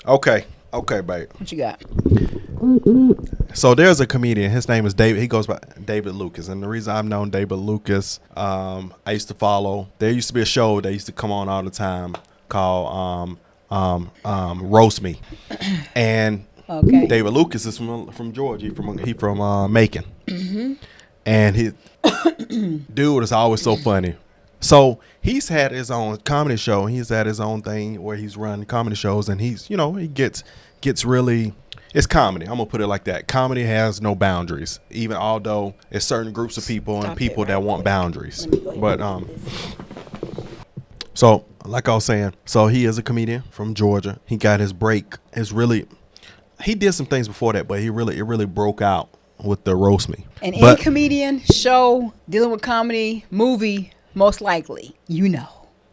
Okay. Okay, babe. What you got? So there's a comedian. His name is David. He goes by David Lucas. And the reason I've known David Lucas, I used to follow. There used to be a show that used to come on all the time called Roast Me. And Okay. David Lucas is from Georgia. He from Macon. And his dude is always so funny. So he's had his own comedy show. He's had his own thing where he's run comedy shows, and he's, you know, he gets really, it's comedy. I'm gonna put it like that. Comedy has no boundaries, even although it's certain groups of people and people that want boundaries. But so like I was saying, so he is a comedian from Georgia. He got his break. He did some things before that, but it really broke out with the Roast Me. And any comedian, show, dealing with comedy, movie, most likely, you know.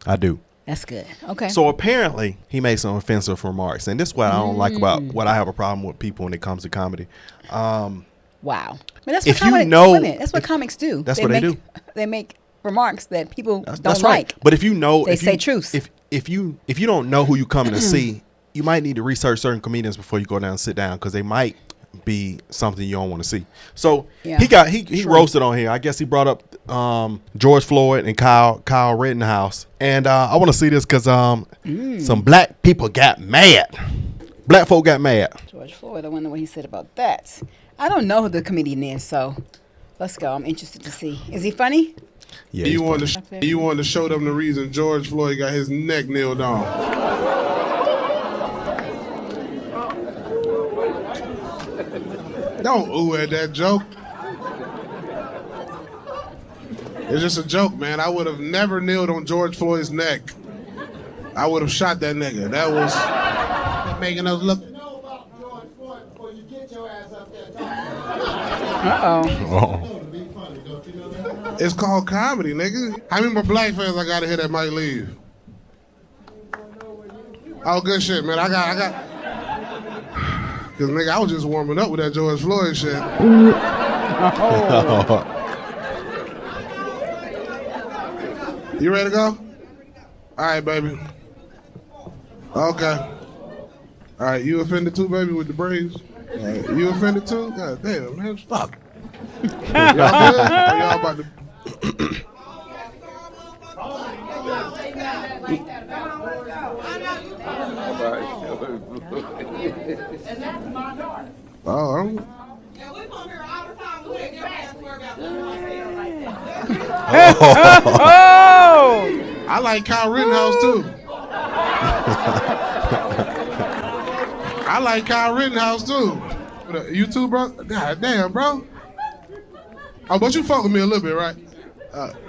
I do. That's good. Okay. So apparently he made some offensive remarks, and this is what I don't like about what I have a problem with people when it comes to comedy. Wow. But that's if what you know, that's what comics do. That's what they do. They make remarks that people don't that's like. Right. But if you know, they say truth. If you don't know who you coming to see, you might need to research certain comedians before you go down and sit down, because they might be something you don't want to see. So he roasted on here. I guess he brought up George Floyd and Kyle Rittenhouse, and I want to see this because some black people got mad. Black folk got mad. George Floyd. I wonder what he said about that. I don't know who the comedian is, so let's go. I'm interested to see. Is he funny? Yeah. You want to show them the reason George Floyd got his neck nailed on. Don't ooh at that joke. It's just a joke, man. I would have never kneeled on George Floyd's neck. I would have shot that nigga. That was making us look. It's called comedy, nigga. How many more black fans I gotta hit that might leave? Oh, good shit, man. I got. Cause nigga, I was just warming up with that George Floyd shit. You ready to go? All right, baby. Okay. All right, you offended too, baby, with the braids? All right, you offended too? God damn, man, fuck. Y'all good? Or y'all about to... Oh, I like Kyle Rittenhouse too. I like Kyle Rittenhouse too. You too, bro? God damn, bro. Oh, but you fuck with me a little bit, right?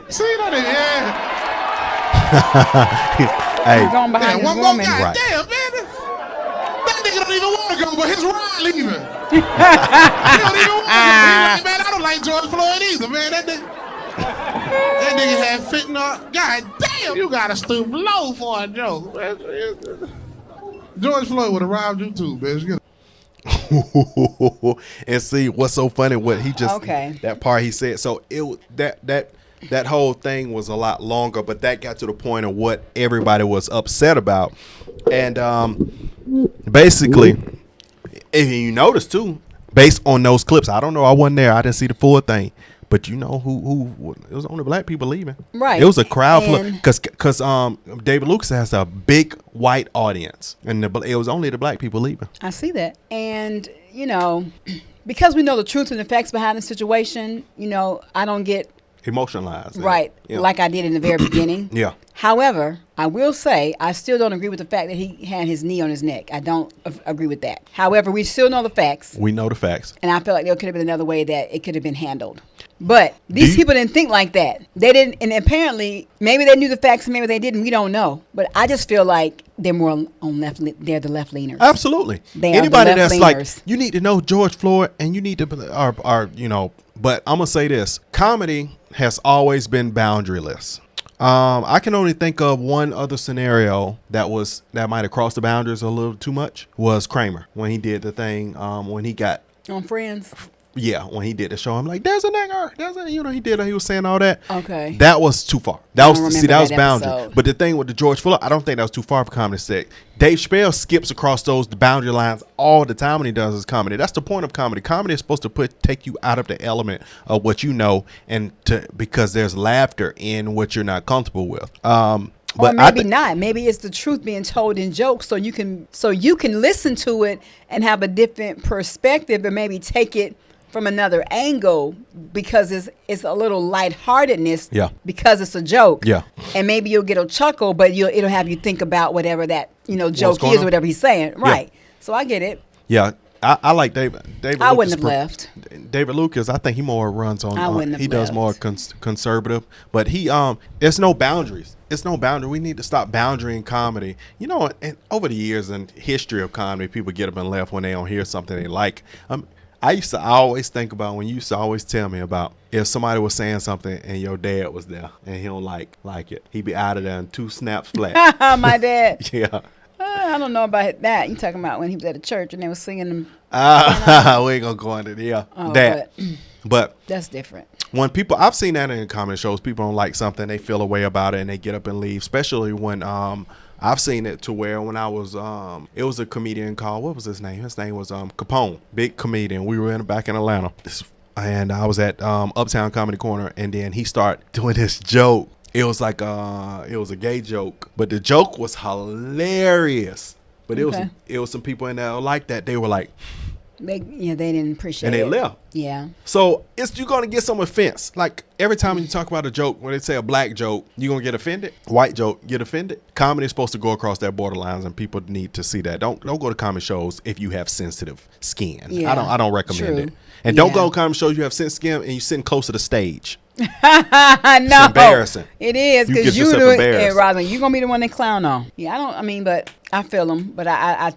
See that? Yeah. Hey, going behind his one woman. more guy. Right. Damn, man. That nigga don't even want to go, but his ride leaving. He don't even want to go. He like, man, I don't like George Floyd either, man. That nigga had fentanyl. God damn, you gotta stoop low for a joke, man. George Floyd would have robbed you too, bitch. And see what's so funny, what he just that part he said. So that whole thing was a lot longer, but that got to the point of what everybody was upset about. And basically, if you notice too, based on those clips, I don't know, I wasn't there, I didn't see the full thing, but you know who it was only black people leaving. Right. It was a crowd full, because David Lucas has a big white audience, and it was only the black people leaving. I see that. And, you know, because we know the truth and the facts behind the situation, you know, I don't get emotionalized. Right. Yeah. Like I did in the very beginning. Yeah. However, I will say I still don't agree with the fact that he had his knee on his neck. I don't agree with that. However, we still know the facts. We know the facts. And I feel like there could have been another way that it could have been handled. But these people didn't think like that. They didn't, and apparently, maybe they knew the facts and maybe they didn't. We don't know. But I just feel like they're more on they're the left leaners. Absolutely. Anybody that's like, you need to know George Floyd, and you need to, are you know, but I'm going to say this. Comedy has always been boundaryless. I can only think of one other scenario that might have crossed the boundaries a little too much, was Kramer, when he did the thing, when he got on Friends. Yeah, when he did the show, I'm like, there's a nigger. He was saying all that. Okay. That was too far. That was boundary. episode. But the thing with the George Fuller, I don't think that was too far for comedy set. Dave Chappelle skips across the boundary lines all the time when he does his comedy. That's the point of comedy. Comedy is supposed to take you out of the element of what you know, because there's laughter in what you're not comfortable with. But or maybe not. Maybe it's the truth being told in jokes, so you can listen to it and have a different perspective, and maybe take it from another angle because it's a little lightheartedness. Yeah. Because it's a joke. Yeah. And maybe you'll get a chuckle, but it'll have you think about whatever that joke is, or whatever he's saying. Right. Yeah. So I get it. Yeah. I like David. I wouldn't have left. David Lucas, I think he more runs on. I wouldn't have he does left. more conservative, but it's no boundaries. It's no boundary. We need to stop boundary in comedy. And over the years and history of comedy, people get up and left when they don't hear something they like. I always think about when you used to always tell me about if somebody was saying something and your dad was there and he don't like it, he'd be out of there in 2 snaps flat. My dad. Yeah. I don't know about that. You talking about when he was at a church and they were singing them? We ain't gonna go into that. But that's different. When I've seen that in comedy shows, people don't like something, they feel a way about it and they get up and leave. Especially when I've seen it to where when I was it was a comedian called, what was his name? His name was Capone, big comedian. We were back in Atlanta, and I was at Uptown Comedy Corner, and then he started doing this joke. It was like it was a gay joke, but the joke was hilarious. But it was some people in there like that. They were like, they didn't appreciate it. And they left. Yeah. So you're gonna get some offense. Like every time you talk about a joke, when they say a black joke, you're gonna get offended. White joke, get offended. Comedy is supposed to go across that borderlines, and people need to see that. Don't go to comedy shows if you have sensitive skin. Yeah. I don't recommend True. it. And don't go to comedy shows you have sensitive skin and you're sitting close to the stage. No, it's embarrassing. It is, because you do it, Roslyn. You're gonna be the one they clown on. Yeah, but I feel them, but I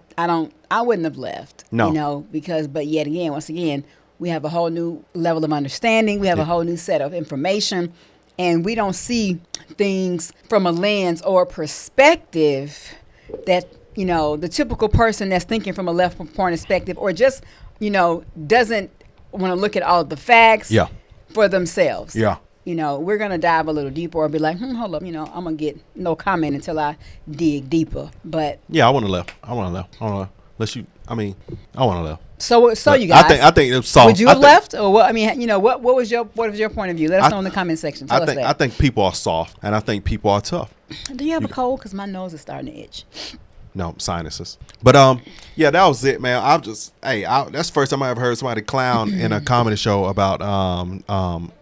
wouldn't have left. No, but yet again, once again, we have a whole new level of understanding. We have a whole new set of information, and we don't see things from a lens or perspective that the typical person that's thinking from a left point perspective, or just doesn't want to look at all of the facts. Yeah. For themselves. Yeah. We're going to dive a little deeper or be like, hold up, I'm going to get no comment until I dig deeper. But yeah, I want to left. Unless you, I want to left. So you guys. I think it's soft. Would you have left? Or what? What was your point of view? Let us know in the comment section. Tell us that. I think people are soft, and I think people are tough. Do you have a cold? Because my nose is starting to itch. No, sinuses. But yeah, that was it, man. That's the first time I ever heard somebody clown in a comedy show about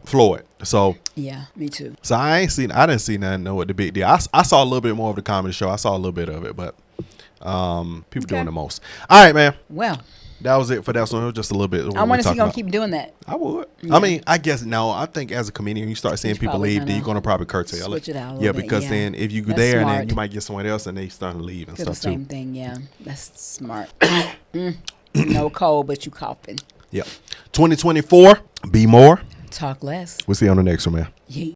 Floyd. So yeah, me too. So I didn't see nothing. Know what the big deal. I saw a little bit more of the comedy show. I saw a little bit of it, but people doing the most. All right, man. Well, that was it for that one. It was just a little bit. I wonder if you're going to keep doing that. I would. Yeah. I guess no. I think as a comedian, you start seeing people leave, then you're going to probably curtail switch it out a yeah, little because bit, then if you go That's there, smart. and then you might get someone else, and they start to leave and stuff the same too. thing, yeah. That's smart. No cold, but you coughing. Yep. 2024, be more. Talk less. We'll see you on the next one, man. Yeah.